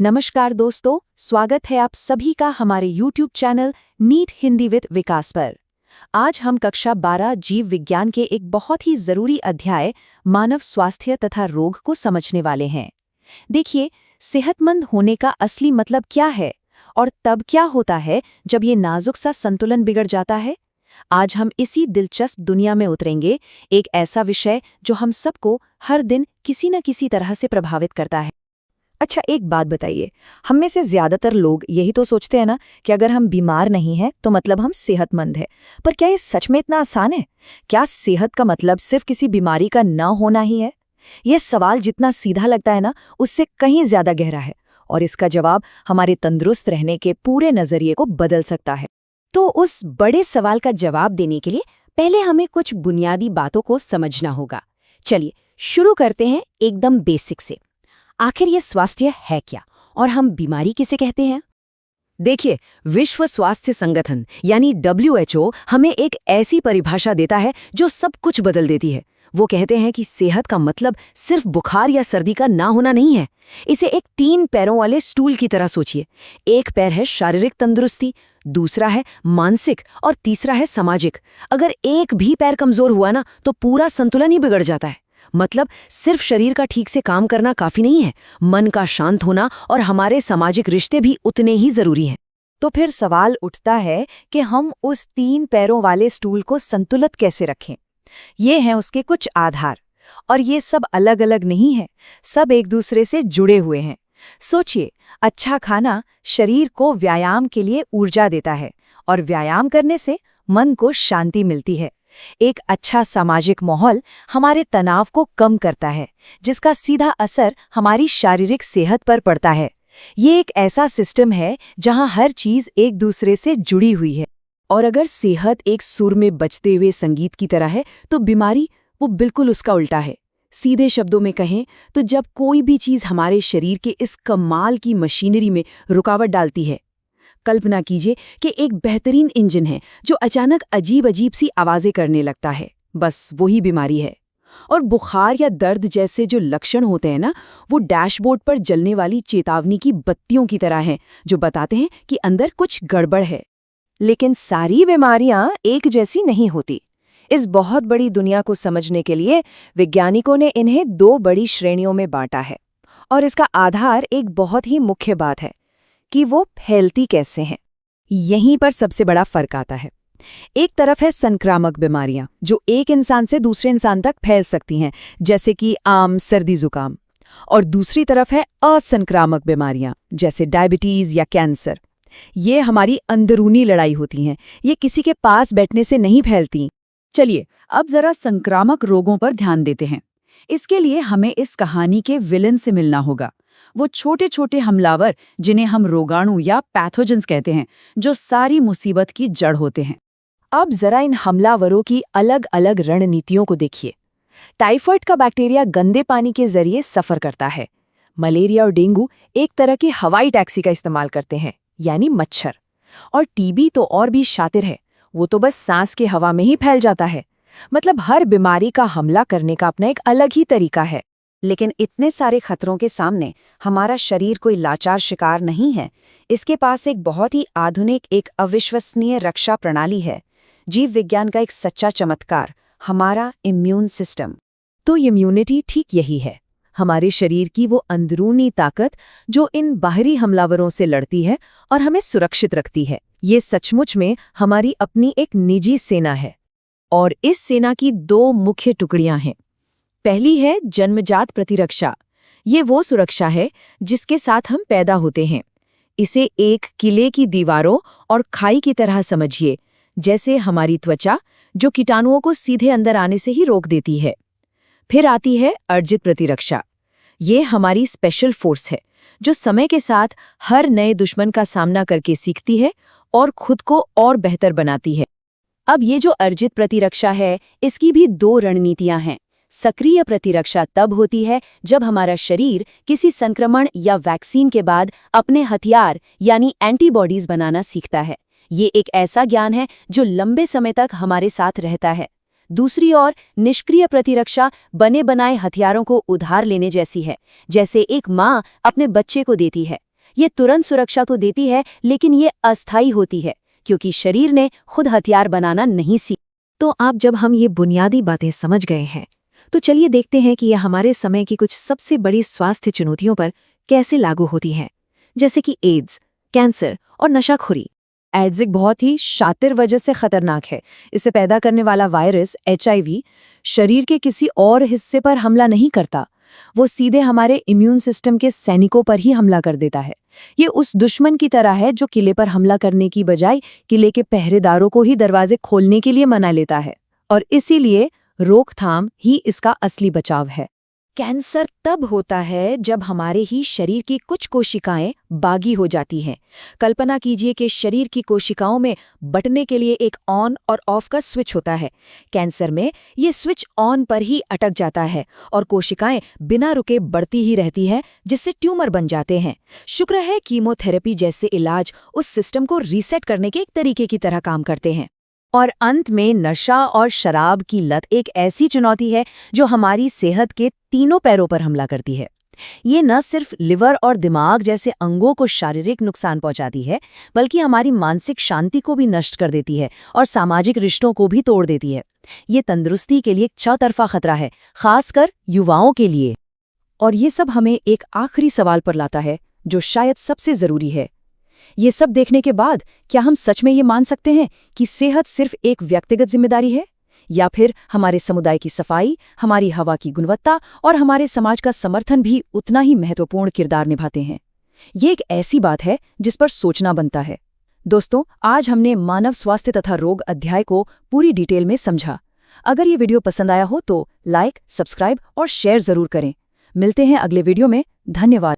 नमस्कार दोस्तों, स्वागत है आप सभी का हमारे YouTube channel NEET Hindi with Vikas पर। आज हम कक्षा 12 जीव विज्ञान के एक बहुत ही जरूरी अध्याय मानव स्वास्थ्य तथा रोग को समझने वाले हैं। देखिए, सेहतमंद होने का असली मतलब क्या है और तब क्या होता है जब ये नाजुक सा संतुलन बिगड़ जाता है। आज हम इसी दिलचस्प दुनिया में उतरेंगे, एक ऐसा विषय जो हम सबको हर दिन किसी न किसी तरह से प्रभावित करता है। अच्छा, एक बात बताइए, हम में से ज्यादातर लोग यही तो सोचते हैं ना कि अगर हम बीमार नहीं हैं तो मतलब हम सेहतमंद हैं। पर क्या ये सच में इतना आसान है? क्या सेहत का मतलब सिर्फ किसी बीमारी का न होना ही है? यह सवाल जितना सीधा लगता है ना, उससे कहीं ज्यादा गहरा है और इसका जवाब हमारे तंदुरुस्त रहने के पूरे नजरिए को बदल सकता है। तो उस बड़े सवाल का जवाब देने के लिए पहले हमें कुछ बुनियादी बातों को समझना होगा। चलिए शुरू करते हैं एकदम बेसिक से। आखिर ये स्वास्थ्य है क्या और हम बीमारी किसे कहते हैं? देखिए, विश्व स्वास्थ्य संगठन यानी WHO हमें एक ऐसी परिभाषा देता है जो सब कुछ बदल देती है। वो कहते हैं कि सेहत का मतलब सिर्फ बुखार या सर्दी का ना होना नहीं है। इसे एक 3 पैरों वाले स्टूल की तरह सोचिए। एक पैर है शारीरिक तंदुरुस्ती, दूसरा है मानसिक और तीसरा है सामाजिक। अगर एक भी पैर कमजोर हुआ ना तो पूरा संतुलन ही बिगड़ जाता है। मतलब सिर्फ शरीर का ठीक से काम करना काफी नहीं है, मन का शांत होना और हमारे सामाजिक रिश्ते भी उतने ही जरूरी हैं। तो फिर सवाल उठता है कि हम उस 3 पैरों वाले स्टूल को संतुलित कैसे रखें? ये हैं उसके कुछ आधार, और ये सब अलग अलग नहीं है, सब एक दूसरे से जुड़े हुए हैं। सोचिए, अच्छा खाना शरीर को व्यायाम के लिए ऊर्जा देता है और व्यायाम करने से मन को शांति मिलती है। एक अच्छा सामाजिक माहौल हमारे तनाव को कम करता है, जिसका सीधा असर हमारी शारीरिक सेहत पर पड़ता है। ये एक ऐसा सिस्टम है जहां हर चीज एक दूसरे से जुड़ी हुई है। और अगर सेहत एक सुर में बजते हुए संगीत की तरह है तो बीमारी वो बिल्कुल उसका उल्टा है। सीधे शब्दों में कहें तो जब कोई भी चीज हमारे शरीर के इस कमाल की मशीनरी में रुकावट डालती है। कल्पना कीजिए कि एक बेहतरीन इंजन है जो अचानक अजीब अजीब सी आवाजें करने लगता है, बस वही बीमारी है। और बुखार या दर्द जैसे जो लक्षण होते हैं ना, वो डैशबोर्ड पर जलने वाली चेतावनी की बत्तियों की तरह हैं जो बताते हैं कि अंदर कुछ गड़बड़ है। लेकिन सारी बीमारियां एक जैसी नहीं होती। इस बहुत बड़ी दुनिया को समझने के लिए वैज्ञानिकों ने इन्हें 2 बड़ी श्रेणियों में बांटा है, और इसका आधार एक बहुत ही मुख्य बात है कि वो फैलती कैसे हैं। यहीं पर सबसे बड़ा फर्क आता है। एक तरफ है संक्रामक बीमारियां जो एक इंसान से दूसरे इंसान तक फैल सकती हैं, जैसे कि आम सर्दी जुकाम, और दूसरी तरफ है असंक्रामक बीमारियां जैसे डायबिटीज या कैंसर। ये हमारी अंदरूनी लड़ाई होती हैं, ये किसी के पास बैठने से नहीं फैलती। चलिए अब जरा संक्रामक रोगों पर ध्यान देते हैं। इसके लिए हमें इस कहानी के विलन से मिलना होगा। वो छोटे छोटे हमलावर जिन्हें हम रोगाणु या पैथोजेंस कहते हैं, जो सारी मुसीबत की जड़ होते हैं। अब जरा इन हमलावरों की अलग अलग रणनीतियों को देखिए। टाइफाइड का बैक्टीरिया गंदे पानी के जरिए सफर करता है। मलेरिया और डेंगू एक तरह की हवाई टैक्सी का इस्तेमाल करते हैं, यानी मच्छर। और टीबी तो और भी शातिर है, वो तो बस सांस की हवा में ही फैल जाता है। मतलब हर बीमारी का हमला करने का अपना एक अलग ही तरीका है। लेकिन इतने सारे खतरों के सामने हमारा शरीर कोई लाचार शिकार नहीं है। इसके पास एक बहुत ही आधुनिक, एक अविश्वसनीय रक्षा प्रणाली है। जीव विज्ञान का एक सच्चा चमत्कार, हमारा इम्यून सिस्टम। तो इम्यूनिटी ठीक यही है, हमारे शरीर की वो अंदरूनी ताकत जो इन बाहरी हमलावरों से लड़ती है और हमें सुरक्षित रखती है। ये सचमुच में हमारी अपनी एक निजी सेना है, और इस सेना की 2 मुख्य टुकड़ियां हैं। पहली है जन्मजात प्रतिरक्षा। ये वो सुरक्षा है जिसके साथ हम पैदा होते हैं। इसे एक किले की दीवारों और खाई की तरह समझिए, जैसे हमारी त्वचा जो कीटाणुओं को सीधे अंदर आने से ही रोक देती है। फिर आती है अर्जित प्रतिरक्षा। ये हमारी स्पेशल फोर्स है जो समय के साथ हर नए दुश्मन का सामना करके सीखती है और खुद को और बेहतर बनाती है। अब ये जो अर्जित प्रतिरक्षा है, इसकी भी 2 रणनीतियां हैं। सक्रिय प्रतिरक्षा तब होती है जब हमारा शरीर किसी संक्रमण या वैक्सीन के बाद अपने हथियार यानी एंटीबॉडीज बनाना सीखता है। ये एक ऐसा ज्ञान है जो लंबे समय तक हमारे साथ रहता है। दूसरी ओर निष्क्रिय प्रतिरक्षा बने बनाए हथियारों को उधार लेने जैसी है, जैसे एक माँ अपने बच्चे को देती है। ये तुरंत सुरक्षा तो देती है, लेकिन ये अस्थायी होती है, क्योंकि शरीर ने खुद हथियार बनाना नहीं सीखा। तो आप जब हम ये बुनियादी बातें समझ गए हैं, तो चलिए देखते हैं कि यह हमारे समय की कुछ सबसे बड़ी स्वास्थ्य चुनौतियों पर कैसे लागू होती हैं, जैसे कि एड्स, कैंसर और नशाखोरी। एड्स एक बहुत ही शातिर वजह से खतरनाक है। इसे पैदा करने वाला वायरस HIV शरीर के किसी और हिस्से पर हमला नहीं करता, वो सीधे हमारे इम्यून सिस्टम के सैनिकों पर ही हमला कर देता है। ये उस दुश्मन की तरह है जो किले पर हमला करने की बजाय किले के पहरेदारों को ही दरवाजे खोलने के लिए मना लेता है, और इसीलिए रोकथाम ही इसका असली बचाव है। कैंसर तब होता है जब हमारे ही शरीर की कुछ कोशिकाएं बागी हो जाती हैं। कल्पना कीजिए कि शरीर की कोशिकाओं में बटने के लिए एक ऑन और ऑफ का स्विच होता है। कैंसर में ये स्विच ऑन पर ही अटक जाता है और कोशिकाएं बिना रुके बढ़ती ही रहती हैं, जिससे ट्यूमर बन जाते हैं। शुक्र है कीमोथेरेपी जैसे इलाज उस सिस्टम को रीसेट करने के एक तरीके की तरह काम करते हैं। और अंत में नशा और शराब की लत एक ऐसी चुनौती है जो हमारी सेहत के तीनों पैरों पर हमला करती है। ये न सिर्फ लिवर और दिमाग जैसे अंगों को शारीरिक नुकसान पहुंचाती है, बल्कि हमारी मानसिक शांति को भी नष्ट कर देती है और सामाजिक रिश्तों को भी तोड़ देती है। ये तंदुरुस्ती के लिए एक चौतरफा खतरा है, खासकर युवाओं के लिए। और ये सब हमें एक आखिरी सवाल पर लाता है, जो शायद सबसे जरूरी है। ये सब देखने के बाद क्या हम सच में ये मान सकते हैं कि सेहत सिर्फ एक व्यक्तिगत जिम्मेदारी है, या फिर हमारे समुदाय की सफाई, हमारी हवा की गुणवत्ता और हमारे समाज का समर्थन भी उतना ही महत्वपूर्ण किरदार निभाते हैं? ये एक ऐसी बात है जिस पर सोचना बनता है। दोस्तों, आज हमने मानव स्वास्थ्य तथा रोग अध्याय को पूरी डिटेल में समझा। अगर ये वीडियो पसंद आया हो तो लाइक, सब्सक्राइब और शेयर जरूर करें। मिलते हैं अगले वीडियो में। धन्यवाद।